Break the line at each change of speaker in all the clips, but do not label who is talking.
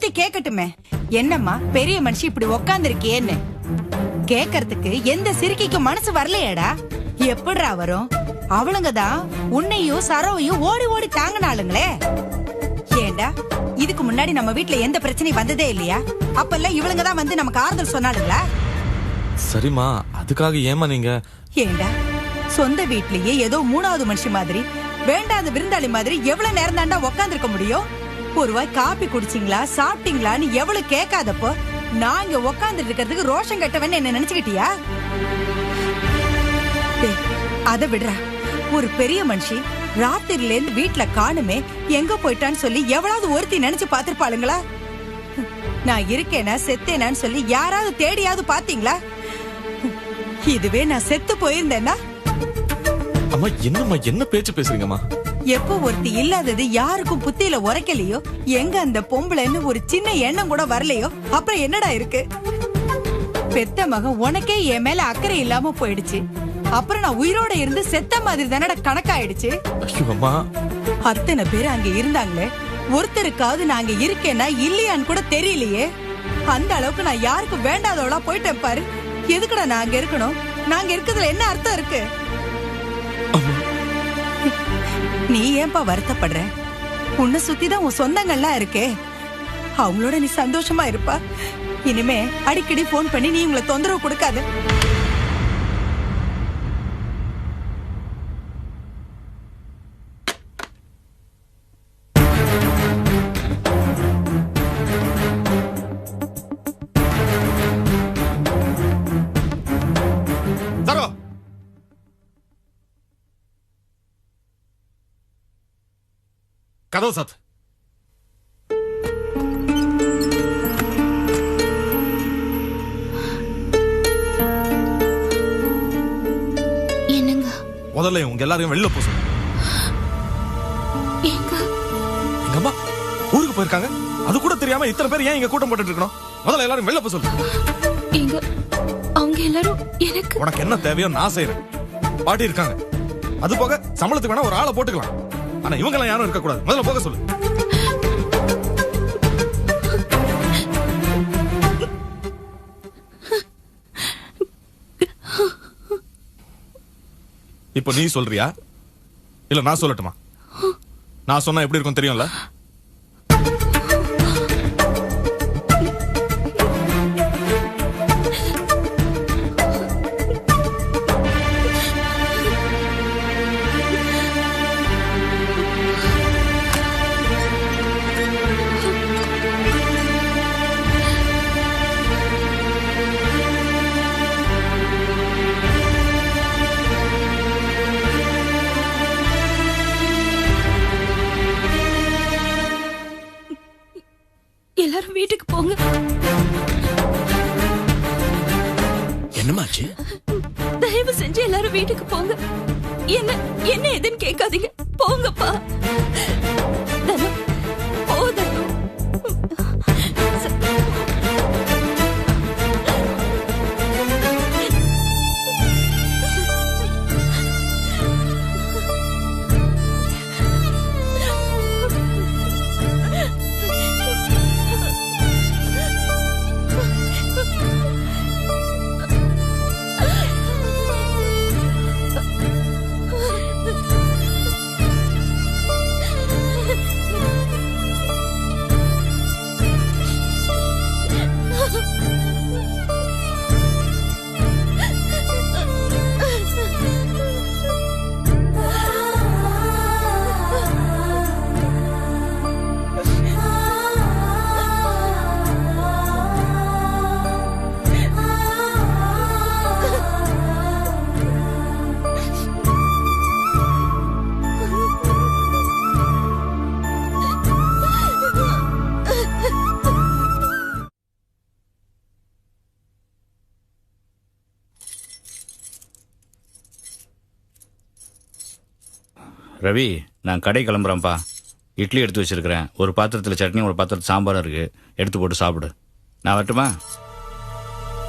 ஒருத்தி கேக்கட்டுமே, என்னம்மா பெரிய மனுஷி இப்படி உக்காந்துருக்கியேன்னு கேக்கறதுக்கு எந்த சிறுக்கிக்கும் மனசு வரலையேடா. எப்படிடா வரும்? அவளுங்கதான் உன்னையும் சரவையும் ஓடி ஓடி தாங்கினாளுங்களே. ஏண்டா இதுக்கு முன்னாடி நம்ம வீட்டுல எந்த பிரச்சனையும் வந்ததே இல்லையா? அப்பெல்லாம் இவளுங்கதான் வந்து நமக்கு ஆறுதல் சொன்னாளுங்களா?
சரிம்மா, அதுக்காக ஏமா நீங்க?
ஏண்டா சொந்த வீட்லயே ஏதோ மூணாவது மனுஷி மாதிரி, வேண்டாத விருந்தாளி மாதிரி எவ்வளவு நேரம் தாண்டா உக்காந்து இருக்க முடியும்? ஒரு வாய் காப்பி குடிச்சிங்களா சாப்பிட்டீங்களான்னு எவ்வளவு கேட்காதப்போ நான் இங்க உக்காந்துட்டு இருக்கிறதுக்கு ரோஷம் கட்டவன்னு என்ன நினைச்சுக்கிட்டியா? அத விடுறா. ஒரு பெரிய மனுஷி ராத்திரில இருந்து வீட்டுல காணுமே, எங்க போயிட்டான்னு சொல்லி எவ்வளவு ஒருத்தி நினைச்சு பாத்திருப்பாளுங்களா? நான் இருக்கேனா செத்தேனான்னு சொல்லி யாராவது தேடியாவது பாத்தீங்களா? இதுவே நான் செத்து போயிருந்தேன்னா.
அம்மா என்னம்மா என்ன பேச்சு பேசுறீங்கம்மா?
எப்போ ஒருத்தி இல்லாதது யாருக்கும் புத்தியில உரைக்கலையோ, எங்க அந்த பொம்பளைன்னு ஒரு சின்ன எண்ணம் கூட வரலையோ, அப்புறம் என்னடா இருக்கு? பெத்த மகன் உனக்கே என் மேல அக்கறை இல்லாம போயிடுச்சு. அப்புறம் நான் உயிரோட இருந்து செத்த மாதிரி தானடா கணக்காயிடுச்சு. அத்தனை பேர் அங்க இருந்தாங்களே, ஒருத்தருக்காவது நாங்க இருக்கேன்னா இல்லையான்னு கூட தெரியலையே. அந்த அளவுக்கு நான் யாருக்கும் வேண்டாதவளா போயிட்டேன் பாரு. எதுக்குடா நாங்க இருக்கணும்? நாங்க இருக்கிறதுல என்ன அர்த்தம் இருக்கு? நீ ஏன்பா வருத்தப்படுற? உன்னை சுத்திதான் உன் சொந்தங்கள்லாம் இருக்கே, அவங்களோட நீ சந்தோஷமா இருப்பா. இனிமே அடிக்கடி போன் பண்ணி நீ உங்களை தொந்தரவு கொடுக்காத.
கதவு சாத்து.
என்னங்க?
முதல்ல உங்க எல்லாரையும் வெளில போக சொல்லுங்க.
எங்க
அம்மா ஊருக்கு போயிருக்காங்க, அது கூட தெரியாம இத்தனை பேர் ஏன் இங்க கூட்டம் போட்டுட்டு இருக்கணும்? முதல்ல எல்லாரும் வெளில போக சொல்லுங்க.
எங்க அவங்க எல்லாரும் எனக்கு
உனக்கு என்ன தேவையோ நான் செய்யறேன். பாட்டி இருக்காங்க, அது போக சம்பளத்துக்கு வேணா ஒரு ஆளை போட்டுக்கலாம். ஆனா இவங்க எல்லாம் யாரும் இருக்க கூடாது. முதல்ல போக சொல்லு. இப்போ நீ சொல்றியா இல்ல நான் சொல்லட்டுமா? நான் சொன்னா எப்படி இருக்கும் தெரியும்ல?
எல்லாரும் வீட்டுக்கு போங்க.
என்னமாச்சு?
தயவு செஞ்சு எல்லாரும் வீட்டுக்கு போங்க. என்ன என்ன எதுன்னு கேட்காதீங்க. போங்கப்பா. தனு, போ தனு.
ரவி, நான் கடை கிளம்புறேன்ப்பா. இட்லி எடுத்து வச்சிருக்கிறேன். ஒரு பாத்திரத்தில் சட்னி, ஒரு பாத்திரத்தில் சாம்பாரும் இருக்கு. எடுத்து போட்டு சாப்பிடு. நான் வரட்டுமா?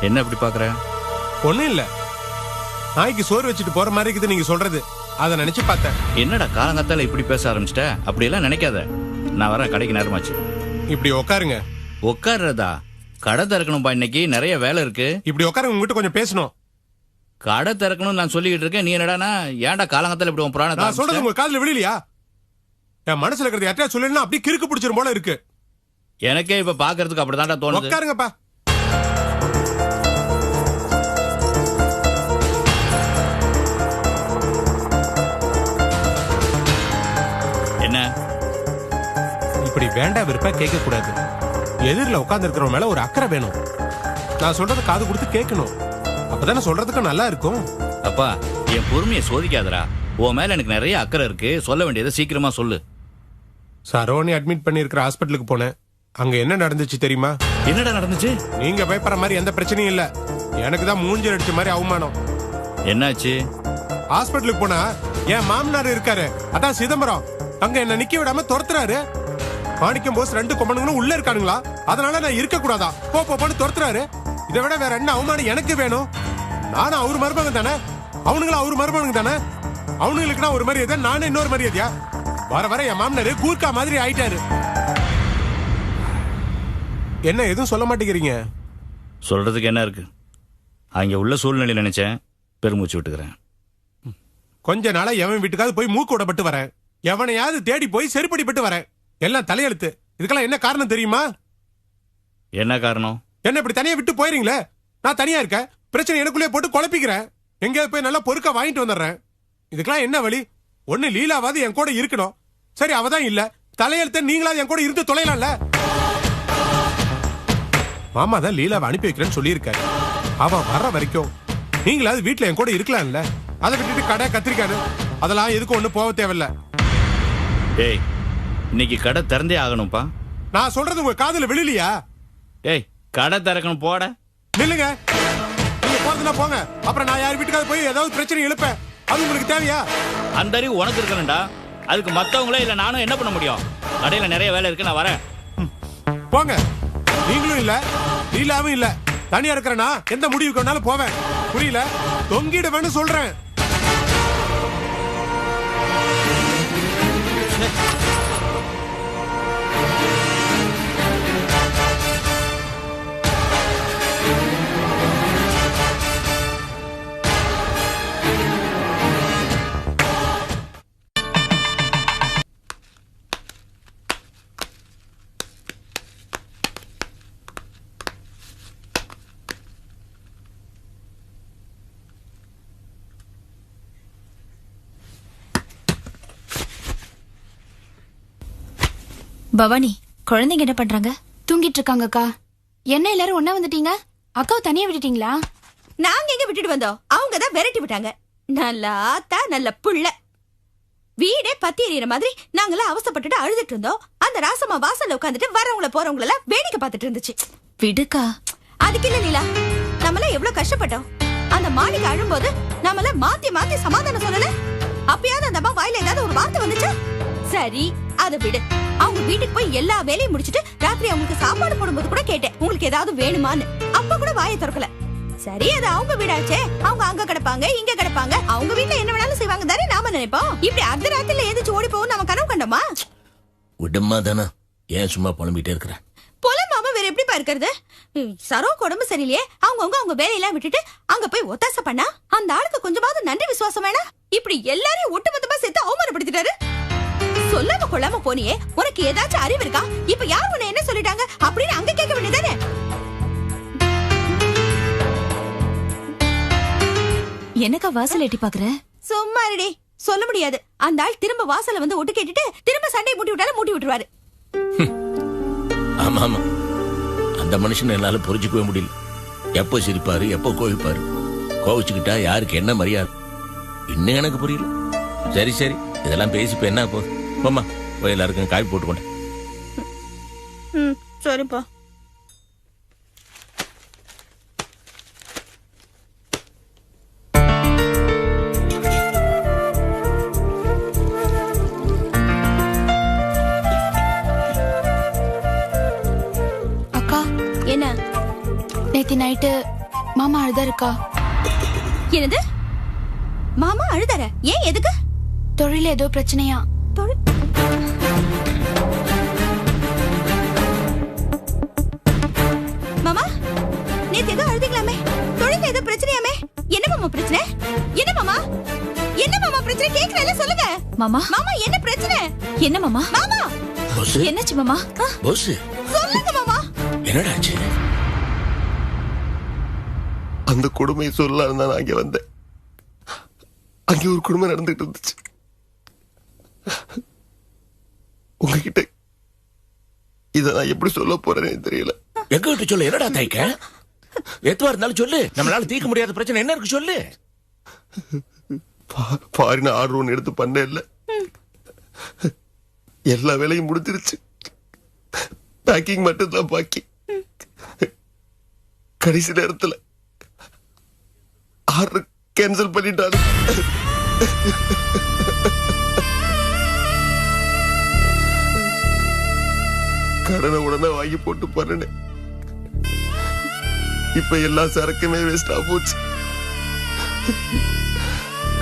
என்ன இப்படி பார்க்குற?
ஒன்றும் இல்லை, நாய்க்கு சோறு வச்சுட்டு போற மாதிரி இருக்குது நீங்க சொல்றது. அதை நினைச்சு பார்த்தேன்.
என்னடா காலங்காத்தால இப்படி பேச ஆரம்பிச்சிட்ட? அப்படியெல்லாம் நினைக்காத. நான் வரேன், கடைக்கு நேரமாச்சு.
இப்படி உட்காருங்க,
உட்கார்றதா? கடை திறக்கணும்பா, இன்னைக்கு நிறைய வேலை இருக்கு.
இப்படி உட்கார உங்ககிட்ட கொஞ்சம் பேசணும்.
கடை திறக்கணும்னு நான் சொல்லிக்கிட்டு இருக்கேன், நீ என்னடானா ஏன்டா காலங்கத்துல இப்படி உன் புராணத்தை
நான் சொல்றது உங்க காதுல விழலையா? என் மனசுல இருக்கிறது யார்ட்டா சொல்லணும்னா அப்படியே கிறுக்கு பிடிச்சிரும் போல இருக்கு.
எனக்கே இப்ப பாக்குறதுக்கு அப்படிதான்டா தோணுது.
உட்காருங்கப்பா.
என்ன
இப்படி வேண்டாம் விருப்ப கேட்க கூடாது. எதிரில உட்கார்ந்து இருக்கிறவங்க மேல ஒரு அக்கறை வேணும். நான் சொல்றத காது கொடுத்து கேட்கணும். அப்பதானே சொல்றதுக்கு நல்லா இருக்கும்.
அப்பா, என் பொறுமையை சோதிக்காதடா. உன் மேல எனக்கு நிறைய அக்கறை இருக்கு. சொல்ல வேண்டியதை சீக்கிரமா சொல்லு.
சரோனி அட்மிட் பண்ணி இருக்கிற ஹாஸ்பிட்டலுக்கு போனேன். அங்க என்ன நடந்துச்சு தெரியுமா?
என்னடா நடந்துச்சு?
நீங்க பயப்படுற மாதிரி எந்த பிரச்சனையும் இல்ல. எனக்கு தான் மூஞ்சில் அடிச்ச மாதிரி அவமானம்.
என்னாச்சு?
ஹாஸ்பிட்டலுக்கு போனா என் மாமனார் இருக்காரு, அதான் சிதம்பரம். அங்க என்ன நிக்க விடாம துரத்துறாரு. மாணிக்கம் போஸ் 2 கொம்பனுங்களும் உள்ள இருக்கானுங்களா, அதனால நான் இருக்க கூடாதா போன்னு துரத்துறாரு. இதை விட வேற என்ன அவமானம் எனக்கு வேணும்? நானும் அவரு மருமகன் தானே, அவனுங்களும் அவரு மருமகனுக்கு தானே. அவனுங்களுக்குனா ஒரு மரியாதை, நானும் இன்னொரு மரியாதையா? வர வர என் மாமனாரு கூர்க்கா மாதிரி ஆயிட்டாரு. என்ன எதுவும் சொல்ல மாட்டேங்கிறீங்க?
சொல்றதுக்கு என்ன இருக்கு? அங்க உள்ள சூழ்நிலை நினைச்சேன், பெருமூச்சு விட்டுக்கிறேன்.
கொஞ்ச நாளா எவன் வீட்டுக்காவது போய் மூக்கு விடப்பட்டு வரேன், எவனையாவது தேடி போய் செருப்படிப்பட்டு வரேன். எல்லாம் தலையெழுத்து. இதுக்கெல்லாம் என்ன காரணம் தெரியுமா?
என்ன காரணம்?
என்ன இப்படி தனியா விட்டு போயிருங்களே? நான் தனியா இருக்கேன், பிரச்சனை எனக்குள்ளே போட்டு குழப்பிக்கிறேன். எங்கேயாவது போய் நல்லா பொறுக்க வாங்கிட்டு வந்துடுறேன். இதுக்கெல்லாம் என்ன வழி? ஒண்ணு லீலாவாது என் கூட இருக்கணும். சரி, அவதான் இல்ல. தலையெழுத்த நீங்களாவது என் கூட இருந்து தொலைலாம்ல. மாமா தான் லீலாவை அனுப்பி வைக்கிறேன்னு சொல்லியிருக்காரு. அவன் வர்ற வரைக்கும் நீங்களாவது வீட்டுல என் கூட இருக்கலாம்ல. அதை விட்டுட்டு கடை கத்திரிக்காரு அதெல்லாம் எதுக்கும் ஒண்ணு போக தேவையில்ல.
ஏய், இன்னைக்கு கடை திறந்தே ஆகணும்பா.
நான் சொல்றது உங்க காதுல விழலையா?
ஏய், கடை திறக்கணும், போட.
நில்லுங்க. நீங்க போறதுனா போங்க. அப்புறம் நான் யார் வீட்டுக்காவது போய் ஏதாவது பிரச்சனை எழுப்பேன். அது உங்களுக்கு தேவையா?
அந்த அறிவு உனக்கு இருக்கணும்டா. அதுக்கு மத்தவங்களே இல்ல நானும் என்ன பண்ண முடியும்? கடையில நிறைய வேலை இருக்கு, நான் வரேன்.
போங்க. நீங்களும் இல்ல, லீலாவும் இல்ல. தனியா இருக்கிறனா எந்த முடிவுக்கு வேணாலும் போவேன். புரியல? தொங்கிடுவேன்னு சொல்றேன்.
பவானி, குழந்தைங்க என்ன பண்றாங்க?
தூங்கிட்டு இருக்காங்கக்கா. என்ன எல்லாரும் ஒண்ணா வந்துட்டீங்க? அக்காவை தனியா விட்டுட்டீங்களா?
நாங்க எங்க விட்டுட்டு வந்தோம், அவங்க தான் விரட்டி விட்டாங்க. நல்ல ஆத்தா, நல்ல புள்ள. வீடே பத்தி எறிகிற மாதிரி நாங்களாம் அவசப்பட்டுட்டு அழுதுட்டு இருந்தோம். அந்த ராசம்மா வாசல்ல உட்காந்துட்டு வரவங்கள போறவங்கள எல்லாம் வேடிக்கை பார்த்துட்டு இருந்துச்சு.
விடுக்கா.
அதுக்கு இல்ல லீலா, நம்மளாம் எவ்வளவு கஷ்டப்பட்டோம். அந்த மாணிக்க அழும்போது நம்மள மாத்தி மாத்தி சமாதானம் சொல்லல. அப்பயாவது அந்த அம்மா வாயில ஏதாவது ஒரு வார்த்தை வந்துச்சா? சரி, அதை விடு. அவங்க வீட்டுக்கு போய் எல்லா வேலையும் முடிச்சிட்டு ராத்திரி அவங்களுக்கு சாப்பாடு போடும்போது கூட கேட்டேன், உங்களுக்கு ஏதாவது வேணுமான்னு. அப்ப கூட வாயை திறக்கல. சரி, அது அவங்க வீடாச்சே, அவங்க அங்க கிடப்பாங்க இங்க கிடப்பாங்க, அவங்க வீட்டுல என்ன வேணாலும் செய்வாங்க தானே நாம நினைப்போம். இப்படி அர்த்த ராத்திரில எதிர்த்து ஓடி போகும் நம்ம கனவு கண்டோமா?
விடமா தானே, ஏன் சும்மா புலம்பிட்டே இருக்கிற?
புலம்பாம வேற எப்படிப்பா இருக்கிறது? சரோக்கு உடம்பு சரியில்லையே, அவங்க வேலையெல்லாம் விட்டுட்டு அங்க போய் ஒத்தாசை பண்ணா அந்த ஆளுக்கு கொஞ்சமாவது நன்றி விசுவாசம் வேணா? இப்படி எல்லாரையும் ஒட்டுமொத்தமா சேர்த்து அவமானப்படுத்திட்டாரு. சொல்லாம கொள்ளாம போனியே, உனக்கு ஏதாச்சும் அறிவு இருக்கா? இப்ப யார் உன்னை என்ன சொல்லிட்டாங்க அப்படின்னு அங்க கேட்க வேண்டியதானே?
என்னக்கா வாசல் எட்டி பாக்குற?
சும்மா இருடி. சொல்ல முடியாது. அந்த ஆள் திரும்ப வாசல்ல வந்து ஒட்டு கேட்டுட்டு திரும்ப சண்டையை மூட்டி விட்டாலும் மூட்டி விட்டுருவாரு.
ஆமா ஆமா, அந்த மனுஷன் என்னால புரிஞ்சுக்கவே முடியல. எப்போ சிரிப்பாரு, எப்போ கோவிப்பாரு. கோவிச்சுக்கிட்டா யாருக்கு என்ன மரியாதை இன்னும் எனக்கு புரியல. சரி சரி, இதெல்லாம் பேசிப்ப என்ன போகுது? போமா, போய் எல்லாருக்கும் காய் போட்டுக்கொண்டேன்.
சரிப்பா.
அக்கா,
என்ன?
நேத்து நைட்டு மாமா அழுதாருக்கா.
என்னது? மாமா அழுதார? ஏன், எதுக்கு?
தொழில ஏதோ பிரச்சனையா.
நேத்து ஏதோ அழுதிங்களாமே, தொழில ஏதோ பிரச்சனையாமே? என்ன மாமா பிரச்சனை? என்ன மாமா? என்ன மாமா பிரச்சனை? கேக்குறேன் சொல்லுங்க.
மாமா
மாமா என்ன பிரச்சனை?
என்ன மாமா?
மாமா
boss
என்னாச்சு மாமா?
boss
சொல்லுங்க மாமா.
என்னடா ஆச்சு?
அந்த கொடுமை சொல்லலாம் நான் அங்க வந்தேன். அங்க ஒரு கொடுமை நடந்துட்டு இருந்துச்சு. உங்ககிட்ட இத நான் எப்படி சொல்ல போறேன்னு தெரியல.
எங்க கிட்ட சொல்ல என்னடா தயக்க? எதுவா இருந்தாலும் சொல்லு. நம்மளால தீர்க்க முடியாத பிரச்சனை என்ன இருக்கு சொல்லு.
ஃபாரின் ஆர்டர் ஒன்று எடுத்து பண்ண இல்ல, எல்லா வேலையும் முடிஞ்சிருச்சு. பேக்கிங் மட்டும் தான் பாக்கி. கடைசி நேரத்துல ஆர்டர் கேன்சல் பண்ணிட்டாரு. கடனை உடனே வாங்கி போட்டு பண்ணேன். இப்ப எல்லா சரக்குமே வேஸ்டா போச்சு.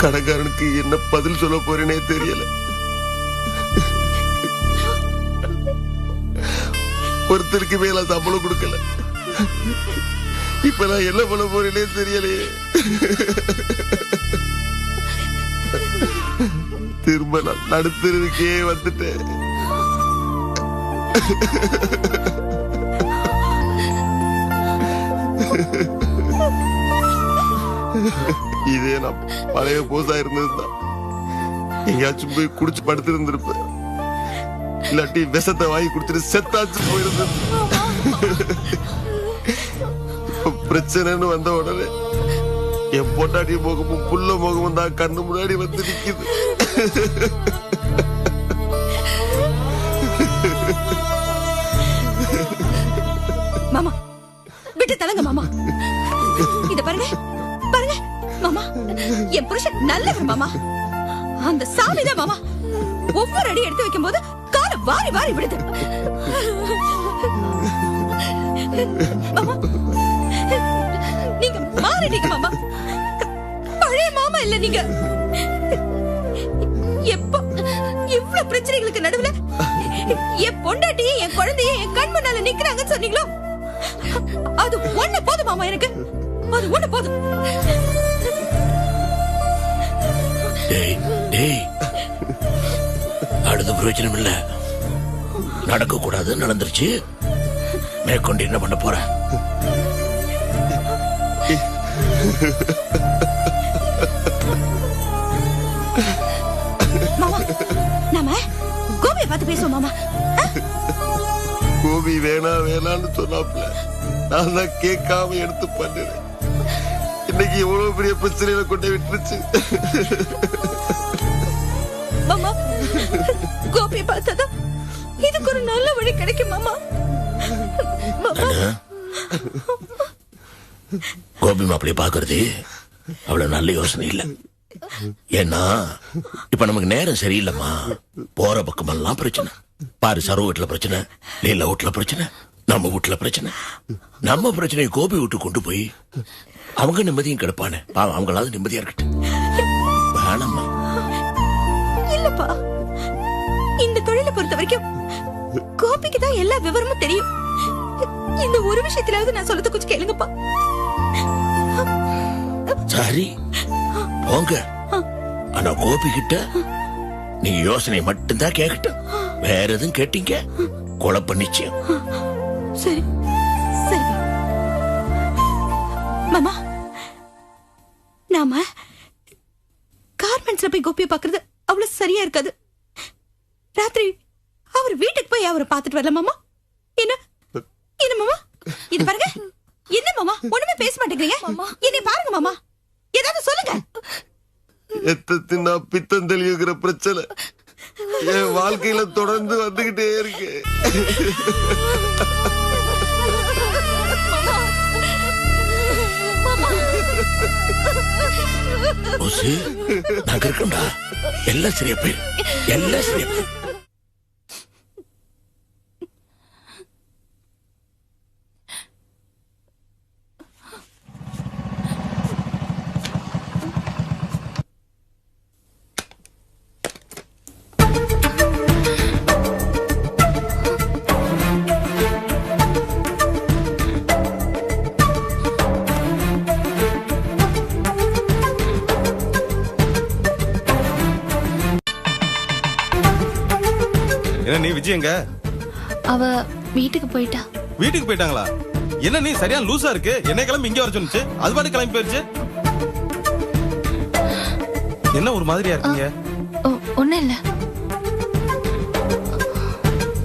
கடைக்காரனுக்கு என்ன பதில் சொல்ல போறேனே தெரியல. ஒருத்தருக்கு மேல சம்பளம் கொடுக்கல. இப்ப நான் என்ன பண்ண போறேனே தெரியலையே. திரும்ப நான் நடுத்தருக்கே வந்துட்டேன். இதே நான் பழைய போசா இருந்ததுதான் எங்கேயாச்சும் போய் குடிச்சு படுத்து இருந்திருப்பேன். இல்லாட்டி விஷத்தை வாங்கி குடிச்சிட்டு செத்தாச்சு போயிருந்தது. பிரச்சனைன்னு வந்த உடனே என் பொண்டாட்டி முகமும் புள்ள முகமும் தான் கண்ணு முன்னாடி வந்து நிக்குது.
மாமா விட்டு தலங்க மாமா. இத பாருங்க பாருங்க மாமா, என் புருஷன் நல்லவர் மாமா. அந்த சாமிதான் மாமா ஒவ்வொரு அடி எடுத்து வைக்கும் போது கால வாரி வாரி விடுது. மாமா நீங்க மாறிட்டீங்க மாமா. பழைய மாமா இல்ல நீங்க. எப்போ இவ்வளவு பிரச்சனைகளுக்கு நடுவுல என் பொண்டாட்டியே என் குழந்தைய என் கண் முன்னால நிக்கிறாங்கன்னு சொன்னீங்களோ, அது ஒண்ணு போதும் மாமா. எனக்கு அது ஒண்ணு போதும்.
அடுத்த பிரயோஜனம் இல்ல, நடக்க கூடாது, நடந்துருச்சு. மேற்கொண்டு என்ன பண்ண போற?
மாமா நாம கோபியை பார்த்து பேசுவோம் மாமா.
கோபி வேணா வேணான்னு சொன்னாப்ல, நான் தான் கேட்காம எடுத்து பண்ணினேன். இன்னைக்கு எவ்வளவு பெரிய பிரச்சனையில கொண்டு விட்டுருச்சு.
மாமா கோபியை பார்த்ததும் இதுக்கு ஒரு நல்ல வழி கிடைக்கும் மாமா.
கோபி மாப்பிளைய பாக்குறது அவ்வளவு நல்ல யோசனை இல்ல. ஏன்னா இப்ப நமக்கு நேரம் சரியில்லைம்மா. போற பக்கமெல்லாம் பிரச்சனை. பாரு, சரவு வீட்டுல பிரச்சனை, லீலா வீட்டுல பிரச்சனை, நம்ம வீட்டுல பிரச்சனை. நம்ம பிரச்சனையை கோபி விட்டு கொண்டு போய் அவங்க நிம்மதியும் கிடப்பானே. அவங்களாவது நிம்மதியா இருக்கட்டும். வேணாம்மா.
இல்லப்பா, இந்த தொழிலை பொறுத்த வரைக்கும் கோபிக்கு தான் எல்லா விவரமும் தெரியும். இந்த ஒரு விஷயத்திலாவது நான் சொல்றது கொஞ்சம் கேளுங்கப்பா.
சரி போங்க. ஆனா கோபி கிட்ட நீங்க யோசனை மட்டும்தான் கேட்கட்டும். வேற எதுவும் கேட்டீங்க குழப்பம் நிச்சயம்.
சரி சரி மாமா, நாம கார்மெண்ட்ஸ்ல போய் கோபியை பாக்குறது அவ்வளவு சரியா இருக்காது. ராத்திரி அவர் வீட்டுக்கு போய் அவரை பாத்துட்டு வரல மாமா. என்ன என்ன மாமா, இது பாருங்க. என்ன மாமா ஒண்ணுமே பேச மாட்டேங்கிறீங்க? என்னை பாருங்க மாமா, ஏதாவது சொல்லுங்க.
எத்தத்தின்னா பித்தம் தெளிவுங்கிற பிரச்சனை என் வாழ்க்கையில தொடர்ந்து வந்துகிட்டே இருக்கு.
நாங்க இருக்கோம்டா. எல்லாம் சரியா போயிரு, எல்லாம் சரியா போயிரு.
என்ன நீ விஜயங்க
அவ வீட்டுக்கு போயிட்டா.
வீட்டுக்கு போயிட்டாங்களா? என்ன நீ சரியா லூசா இருக்கு? என்ன கிளம்பி இங்க வர சொன்னுச்சு, அது பாட்டு கிளம்பி போயிருச்சு. என்ன ஒரு மாதிரியா இருக்கீங்க?
ஒண்ணும் இல்ல.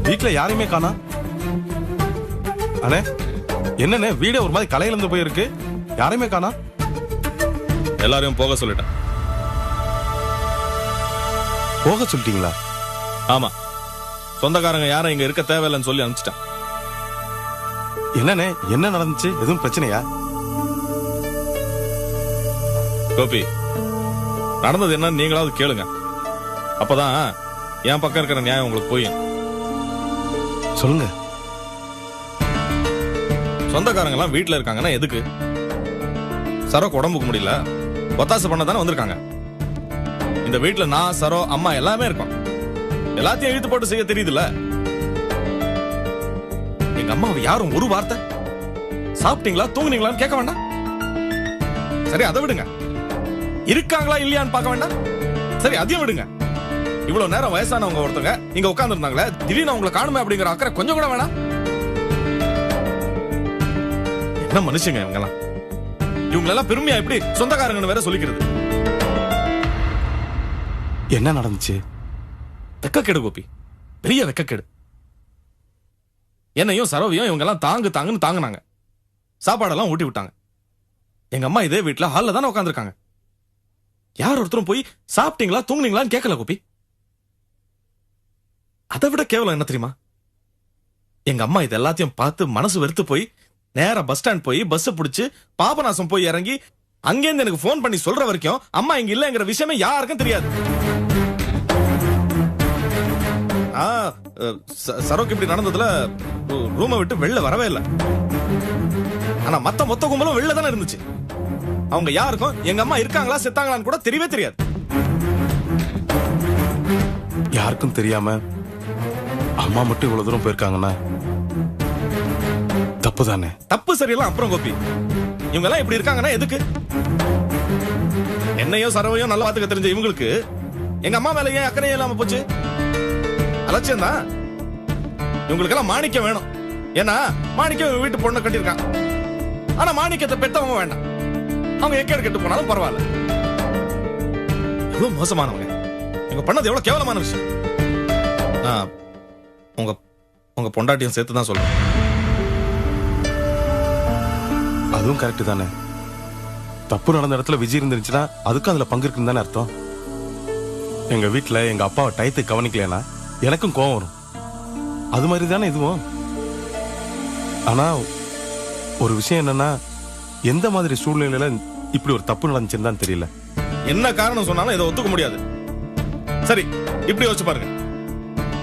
வீட்டுல யாரையுமே காணா. அண்ணே என்னண்ணே வீடே ஒரு மாதிரி கலையில போயிருக்கு, யாரையுமே காணா. எல்லாரையும் போக சொல்லிட்டேன். போக சொல்லிட்டீங்களா? ஆமா, சொந்தக்காரங்க யாரும் இங்க இருக்க தேவையில்லைன்னு சொல்லி அனுப்பிச்சிட்டேன். என்னண்ணே என்ன நடந்துச்சு? எதுவும் பிரச்சனையா? கோபி, நடந்தது என்னன்னு நீங்களாவது கேளுங்க, அப்பதான் என் பக்கம் இருக்கிற நியாயம் உங்களுக்கு போயும். சொல்லுங்க. சொந்தக்காரங்க எல்லாம் வீட்டுல இருக்காங்கன்னா எதுக்கு? சரோக்கு உடம்புக்கு முடியல, ஒத்தாசை பண்ண தானே வந்திருக்காங்க. இந்த வீட்டுல நான், சரோ, அம்மா எல்லாமே இருக்கோம். எல்லாத்தையும் இழுத்து போட்டு செய்ய தெரியுதுல்ல. எங்க அம்மாவை யாரும் ஒரு வார்த்தை சாப்பிட்டீங்களா தூங்குனீங்களான்னு கேட்க வேண்டாம். சரி அதை விடுங்க, இருக்காங்களா இல்லையான்னு பார்க்க வேண்டாம். சரி அதையும் விடுங்க. இவ்வளவு நேரம் வயசானவங்க ஒருத்தங்க இங்க உட்கார்ந்து இருந்தாங்களே, திடீர்னு அவங்களை காணுமே அப்படிங்கிற அக்கறை கொஞ்சம் கூட வேணாம். என்ன மனுஷங்க இவங்கெல்லாம்? இவங்களெல்லாம் பெருமையா எப்படி சொந்தக்காரங்கன்னு வேற சொல்லிக்கிறது? என்ன நடந்துச்சு? வெக்கக்கேடு கோபி, பெரிய வெக்கக்கேடு. என்னையும் சரோவையும் இவங்க எல்லாம் தாங்குன்னு தாங்குனாங்க. சாப்பாடெல்லாம் ஊட்டி விட்டாங்க. எங்க அம்மா இதே வீட்டுல ஹால்ல தானே உட்காந்துருக்காங்க. யார் ஒருத்தரும் போய் சாப்பிட்டீங்களா தூங்குனீங்களான்னு கேட்கல கோபி. அதை விட கேவலம் என்ன தெரியுமா? எங்க அம்மா இது எல்லாத்தையும் பார்த்து மனசு வெறுத்து போய் நேரா பஸ் ஸ்டாண்ட் போய் பஸ் பிடிச்சு பாபநாசம் போய் இறங்கி அங்கேருந்து எனக்கு போன் பண்ணி சொல்ற வரைக்கும் அம்மா இங்க இல்லங்கிற விஷயமே யாருக்கும் தெரியாது. சரோக்கு இப்படி நடந்ததுல ரூமை விட்டு வெளில வரவே இல்லை. ஆனா மொத்த கும்பலும் வெளில தானே இருந்துச்சு. அவங்க யாருக்கும் எங்க அம்மா இருக்காங்களா செத்தாங்களான்னு கூட தெரியவே தெரியாது. யாருக்கும் தெரியாம அம்மா மட்டும் இவ்வளவு தூரம் போயிருக்காங்கன்னா தப்பு தானே? தப்பு சரியெல்லாம் அப்புறம் கோபி, இவங்க எல்லாம் இப்படி இருக்காங்கன்னா எதுக்கு? என்னையோ சரவையும் நல்லா பாத்துக்க தெரிஞ்ச இவங்களுக்கு எங்க அம்மா மேல ஏன் அக்கறையே இல்லாம போச்சு? அலட்சியம் தான். இவங்களுக்கு எல்லாம் மாணிக்கம் வேணும். ஏன்னா மாணிக்கம் வீட்டு பொண்ணை கட்டியிருக்கான். ஆனா மாணிக்கத்தை பெத்தவங்க வேண்டாம். அவங்க எக்கேடு கெட்டு போனாலும் பரவாயில்ல. எவ்வளவு மோசமானவங்க. இவங்க பண்ணது எவ்வளவு கேவலமான விஷயம். உங்க பொண்டாட்டியும் சேர்த்து தான் சொல்றேன். அதுவும் கரெக்ட் தானே. தப்பு நடந்த இடத்துல விஜய் இருந்துச்சுன்னா அதுக்கும் அதுல பங்கு இருக்குன்னு தானே அர்த்தம். எங்க வீட்டுல எங்க அப்பாவை டயத்துக்கு கவனிக்கலன்னா எனக்கும் கோவம் வரும். அது மாதிரி தானே இதுவும். ஆனா ஒரு விஷயம் என்னன்னா, எந்த மாதிரி சூழ்நிலையில இப்படி ஒரு தப்பு நடந்துச்சுன்னு தெரியல. என்ன காரணம் சொன்னாலும் இதை ஒத்துக்க முடியாது. சரி இப்படி யோசிச்சு பாருங்க.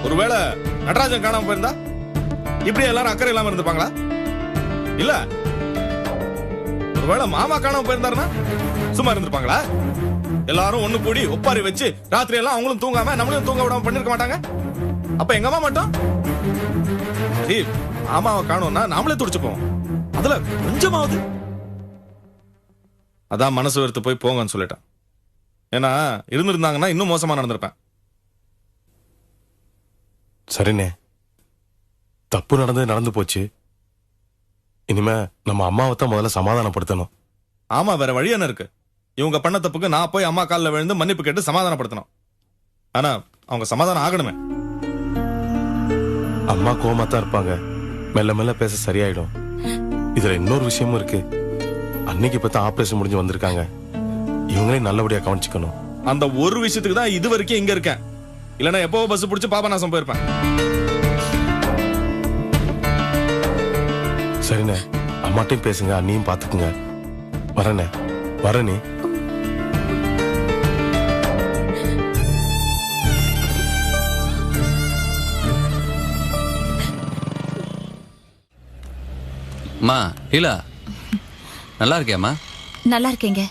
ஒருவேளை நடராஜன் காணாம போயிருந்தா இப்படி எல்லாரும் அக்கறை இல்லாம இருந்திருப்பாங்களா? இல்ல. ஒருவேளை மாமா காணாம போயிருந்தாருன்னா சும்மா இருந்திருப்பாங்களா? எல்லாரும் ஒண்ணு கூடி ஒப்பாரி வச்சு ராத்திரி எல்லாம் அவங்களும் தூங்காம நம்மளும் தூங்க விடாம பண்ணிருக்க மாட்டாங்க. அப்ப எங்க அம்மா மட்டும் மாமாவை காணோம்னா நாமளே துடிச்சுப்போம். அதுல கொஞ்சமாவது. அதான் மனசு வெறுத்து போய் போங்கன்னு சொல்லிட்டேன். ஏன்னா இருந்திருந்தாங்கன்னா இன்னும் மோசமா நடந்திருப்பேன். சரிண்ணே, தப்பு நடந்து போச்சு. இனிமே நம்ம அம்மாவை தான் முதல்ல சமாதானப்படுத்தணும். ஆமா, வேற வழி என்ன இருக்கு? இவங்க பண்ண தப்புக்கு நான் போய் அம்மா காலில் விழுந்து மன்னிப்பு கேட்டு சமாதானப்படுத்தணும். ஆனா அவங்க சமாதானம் ஆகணுமே. அம்மா கோவமா தான் இருப்பாங்க, மெல்ல மெல்ல பேச சரியாயிடும். இதுல இன்னொரு விஷயமும் இருக்கு. அன்னைக்கு பார்த்தா ஆபரேஷன் முடிஞ்சு வந்திருக்காங்க. இவங்களையும் நல்லபடியா கவனிச்சுக்கணும். அந்த ஒரு விஷயத்துக்கு தான் இது வரைக்கும் இங்க இருக்கேன். இல்லன்னா எப்போ பஸ் பிடிச்சு பாபநாசம் போயிருப்பேன். சரிண்ணே, அம்மாட்டையும் பேசுங்க, அண்ணியும் பாத்துக்குங்க. வரனே வரனே.
அம்மா லீலா, நல்லா இருக்கியாம்மா?
நல்லா இருக்கேங்க.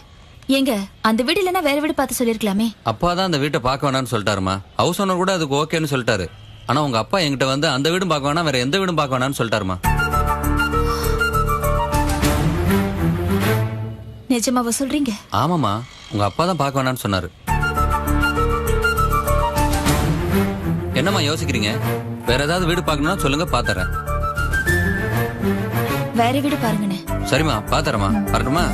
ஏங்க அந்த வீடு இல்லைன்னா வேற வீடு பார்த்து சொல்லிருக்கலாமே.
அப்பா தான் அந்த வீட்டை பார்க்க வேணாம்னு சொல்லிட்டாருமா. ஹவுஸ் ஓனர் கூட அதுக்கு ஓகேன்னு சொல்லிட்டாரு. ஆனா உங்க அப்பா என்கிட்ட வந்து அந்த வீடும் பார்க்க வேணாம், வேற எந்த வீடும் பார்க்க வேணாம்னு சொல்லிட்டாருமா.
நிஜமாவா சொல்றீங்க?
ஆமாமா, உங்க அப்பா தான் பார்க்க வேணாம்னு சொன்னாரு. என்னம்மா யோசிக்கிறீங்க? வேற ஏதாவது வீடு பார்க்கணும்னா சொல்லுங்க பாத்துறேன்.
வேற வீடு பாருங்கண்ணே.
சரிம்மா பாத்துறேம்மா. வரட்டுமா?